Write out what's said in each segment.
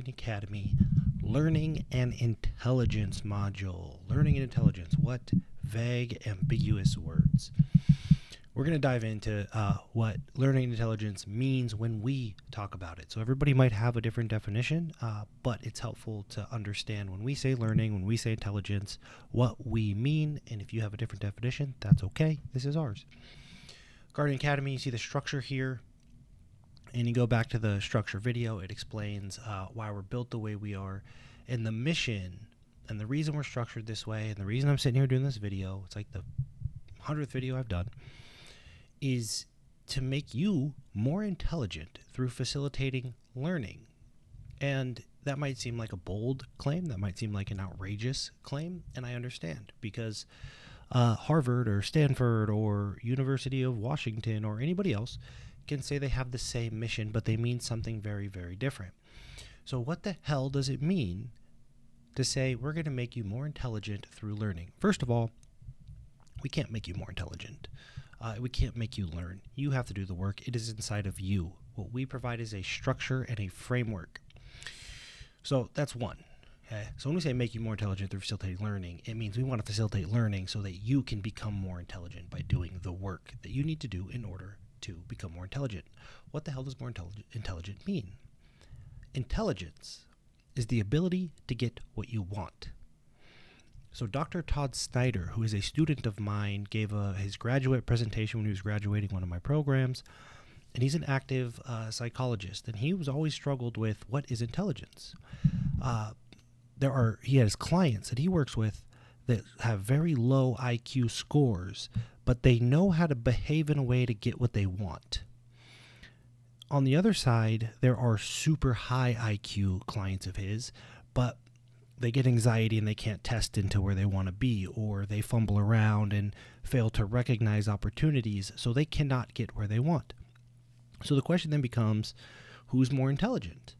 Academy Learning and Intelligence module. Learning and intelligence. What vague, ambiguous words? We're going to dive into what learning and intelligence means when we talk about it. So everybody might have a different definition, but it's helpful to understand when we say learning, when we say intelligence, what we mean. And if you have a different definition, that's okay. This is ours. Guardian Academy, you see the structure here. And you go back to the structure video, it explains why we're built the way we are, and the mission, and the reason we're structured this way, and the reason I'm sitting here doing this video, it's like the 100th video I've done, is to make you more intelligent through facilitating learning. And that might seem like a bold claim, that might seem like an outrageous claim, and I understand, because Harvard or Stanford or University of Washington or anybody else can say they have the same mission, but they mean something very, very different. So what the hell does it mean to say we're going to make you more intelligent through learning? First of all, we can't make you more intelligent. We can't make you learn. You have to do the work. It is inside of you. What we provide is a structure and a framework. So that's one. Okay? So when we say make you more intelligent through facilitating learning, it means we want to facilitate learning so that you can become more intelligent by doing the work that you need to do in order to become more intelligent. What the hell does more intelligent mean? Intelligence is the ability to get what you want. So Dr. Todd Synder, who is a student of mine, gave his graduate presentation when he was graduating one of my programs, and he's an active psychologist, and he was always struggled with what is intelligence. He has clients that he works with that have very low IQ scores, but they know how to behave in a way to get what they want. On the other side, there are super high IQ clients of his, but they get anxiety and they can't test into where they want to be, or they fumble around and fail to recognize opportunities, so they cannot get where they want. So the question then becomes, who's more intelligent?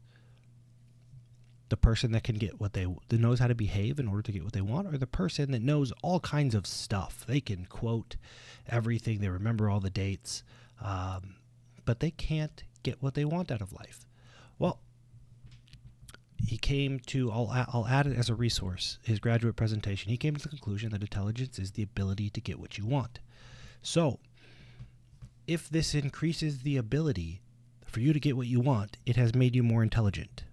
The person that can get that knows how to behave in order to get what they want, or the person that knows all kinds of stuff? They can quote everything, they remember all the dates, but they can't get what they want out of life. Well, he came to, I'll add it as a resource, his graduate presentation. He came to the conclusion that intelligence is the ability to get what you want. So if this increases the ability for you to get what you want, it has made you more intelligent.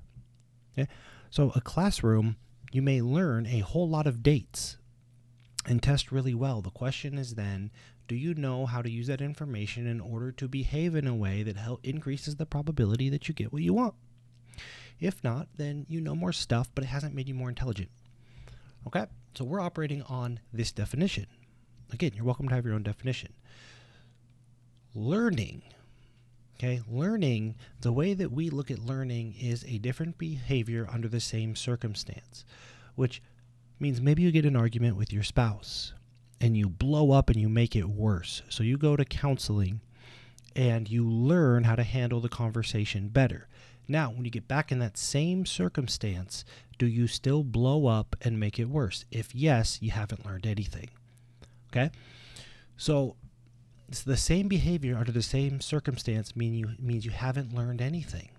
Okay? So a classroom, you may learn a whole lot of dates and test really well. The question is then, do you know how to use that information in order to behave in a way that increases the probability that you get what you want? If not, then you know more stuff, but it hasn't made you more intelligent. Okay? So we're operating on this definition. Again, you're welcome to have your own definition. Learning. Okay, learning, the way that we look at learning is a different behavior under the same circumstance, which means maybe you get an argument with your spouse and you blow up and you make it worse. So you go to counseling and you learn how to handle the conversation better. Now, when you get back in that same circumstance, do you still blow up and make it worse? If yes, you haven't learned anything. Okay? So it's the same behavior under the same circumstance means you haven't learned anything,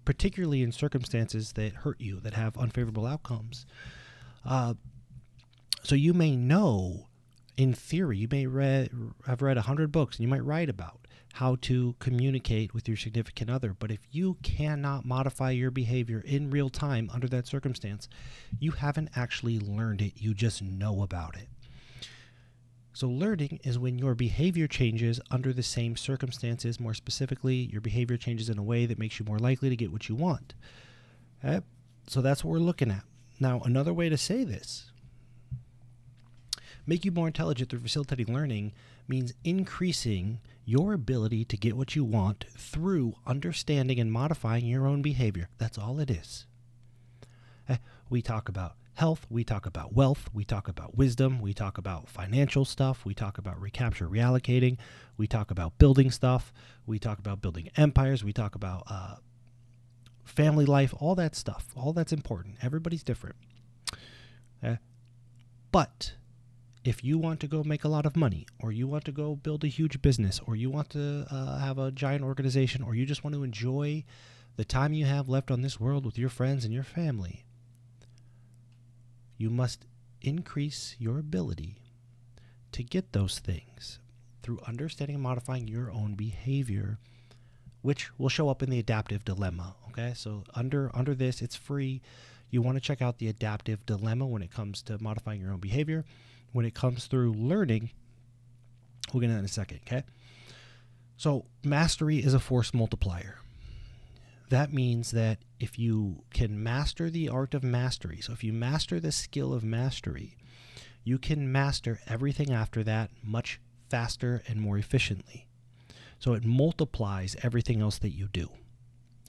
particularly in circumstances that hurt you, that have unfavorable outcomes. So you may know, in theory, you may have read 100 books, and you might write about how to communicate with your significant other. But if you cannot modify your behavior in real time under that circumstance, you haven't actually learned it. You just know about it. So learning is when your behavior changes under the same circumstances. More specifically, your behavior changes in a way that makes you more likely to get what you want. Okay? So that's what we're looking at. Now, another way to say this, make you more intelligent through facilitating learning, means increasing your ability to get what you want through understanding and modifying your own behavior. That's all it is. We talk about health, we talk about wealth, we talk about wisdom, we talk about financial stuff, we talk about recapture, reallocating, we talk about building stuff, we talk about building empires, we talk about family life, all that stuff, all that's important. Everybody's different. But if you want to go make a lot of money, or you want to go build a huge business, or you want to have a giant organization, or you just want to enjoy the time you have left on this world with your friends and your family, you must increase your ability to get those things through understanding and modifying your own behavior, which will show up in the adaptive dilemma. Okay, so under this, it's free. You want to check out the adaptive dilemma when it comes to modifying your own behavior. When it comes through learning, we'll get into that in a second. Okay, so mastery is a force multiplier. That means that if you can master the art of mastery, so if you master the skill of mastery, you can master everything after that much faster and more efficiently. So it multiplies everything else that you do.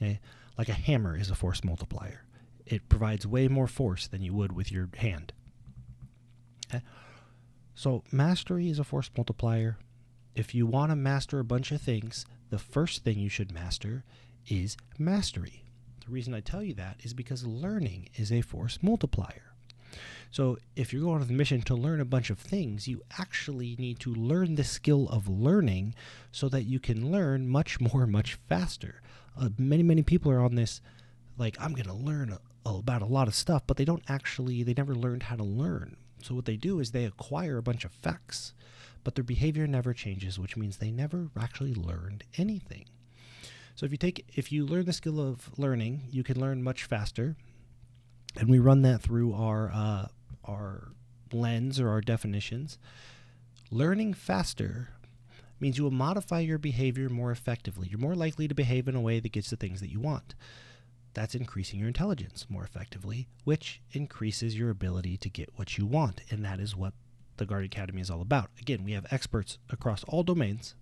Okay? Like a hammer is a force multiplier. It provides way more force than you would with your hand. Okay? So mastery is a force multiplier. If you want to master a bunch of things, the first thing you should master is mastery. The reason I tell you that is because learning is a force multiplier. So if you're going on the mission to learn a bunch of things, you actually need to learn the skill of learning so that you can learn much more, much faster. Many people are on this, like, I'm going to learn about a lot of stuff, but they never learned how to learn. So what they do is they acquire a bunch of facts, but their behavior never changes, which means they never actually learned anything. So if you learn the skill of learning, you can learn much faster. And we run that through our lens or our definitions. Learning faster means you will modify your behavior more effectively. You're more likely to behave in a way that gets the things that you want. That's increasing your intelligence more effectively, which increases your ability to get what you want. And that is what the Guardian Academy is all about. Again, we have experts across all domains,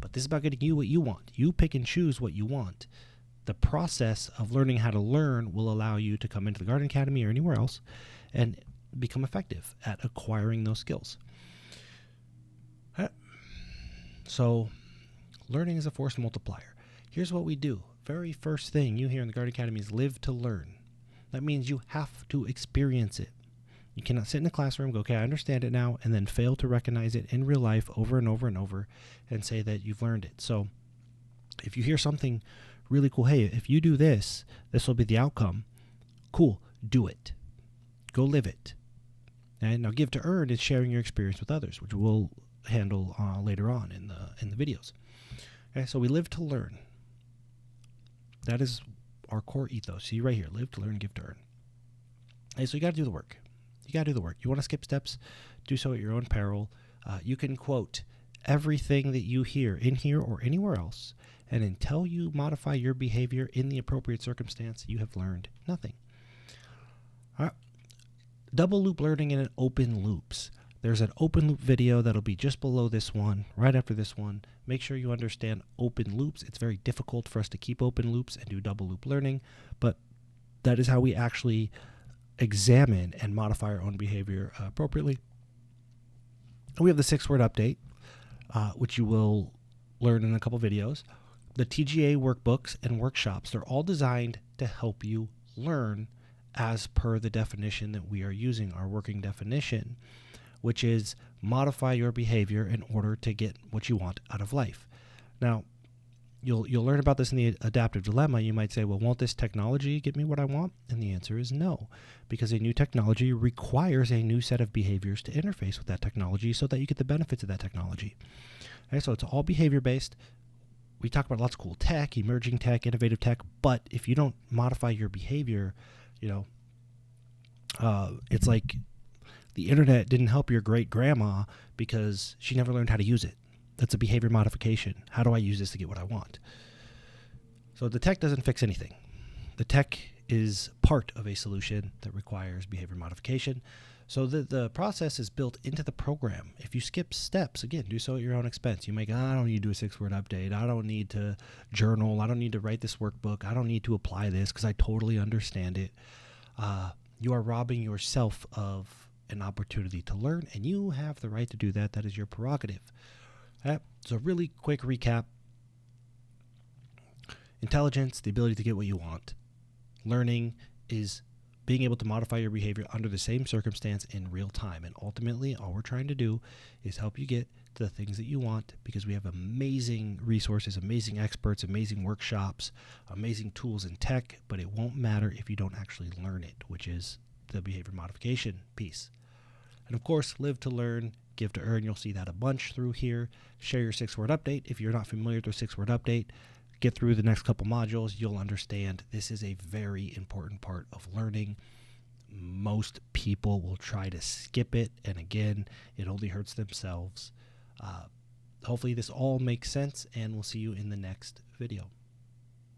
but this is about getting you what you want. You pick and choose what you want. The process of learning how to learn will allow you to come into the Guardian Academy or anywhere else and become effective at acquiring those skills. So learning is a force multiplier. Here's what we do. Very first thing you hear in the Guardian Academy is live to learn. That means you have to experience it. You cannot sit in a classroom, go, okay, I understand it now, and then fail to recognize it in real life over and over and over and say that you've learned it. So if you hear something really cool, hey, if you do this, this will be the outcome. Cool, do it. Go live it. And now give to earn is sharing your experience with others, which we'll handle later on in the videos. Okay, so we live to learn. That is our core ethos. See right here, live to learn, give to earn. Okay, so you got to do the work. You got to do the work. You want to skip steps? Do so at your own peril. You can quote everything that you hear in here or anywhere else, and until you modify your behavior in the appropriate circumstance, you have learned nothing. All right. Double loop learning and open loops. There's an open loop video that'll be just below this one, right after this one. Make sure you understand open loops. It's very difficult for us to keep open loops and do double loop learning, but that is how we actually examine and modify our own behavior appropriately. We have the 6-word update, which you will learn in a couple videos. The TGA workbooks and workshops, they're all designed to help you learn as per the definition that we are using, our working definition, which is modify your behavior in order to get what you want out of life. Now, you'll learn about this in the adaptive dilemma. You might say, well, won't this technology get me what I want? And the answer is no, because a new technology requires a new set of behaviors to interface with that technology so that you get the benefits of that technology. Okay, so it's all behavior-based. We talk about lots of cool tech, emerging tech, innovative tech, but if you don't modify your behavior, it's like the internet didn't help your great-grandma because she never learned how to use it. That's a behavior modification. How do I use this to get what I want? So the tech doesn't fix anything. The tech is part of a solution that requires behavior modification. So the process is built into the program. If you skip steps, again, do so at your own expense. You may go, I don't need to do a 6-word update. I don't need to journal. I don't need to write this workbook. I don't need to apply this because I totally understand it. You are robbing yourself of an opportunity to learn, and you have the right to do that. That is your prerogative. So really quick recap. Intelligence, the ability to get what you want. Learning is being able to modify your behavior under the same circumstance in real time. And ultimately, all we're trying to do is help you get to the things that you want, because we have amazing resources, amazing experts, amazing workshops, amazing tools and tech, but it won't matter if you don't actually learn it, which is the behavior modification piece. And of course, live to learn, give to earn. You'll see that a bunch through here. Share your 6-word update. If you're not familiar with the 6-word update, get through the next couple modules. You'll understand this is a very important part of learning. Most people will try to skip it, and again, it only hurts themselves. Hopefully this all makes sense, and we'll see you in the next video.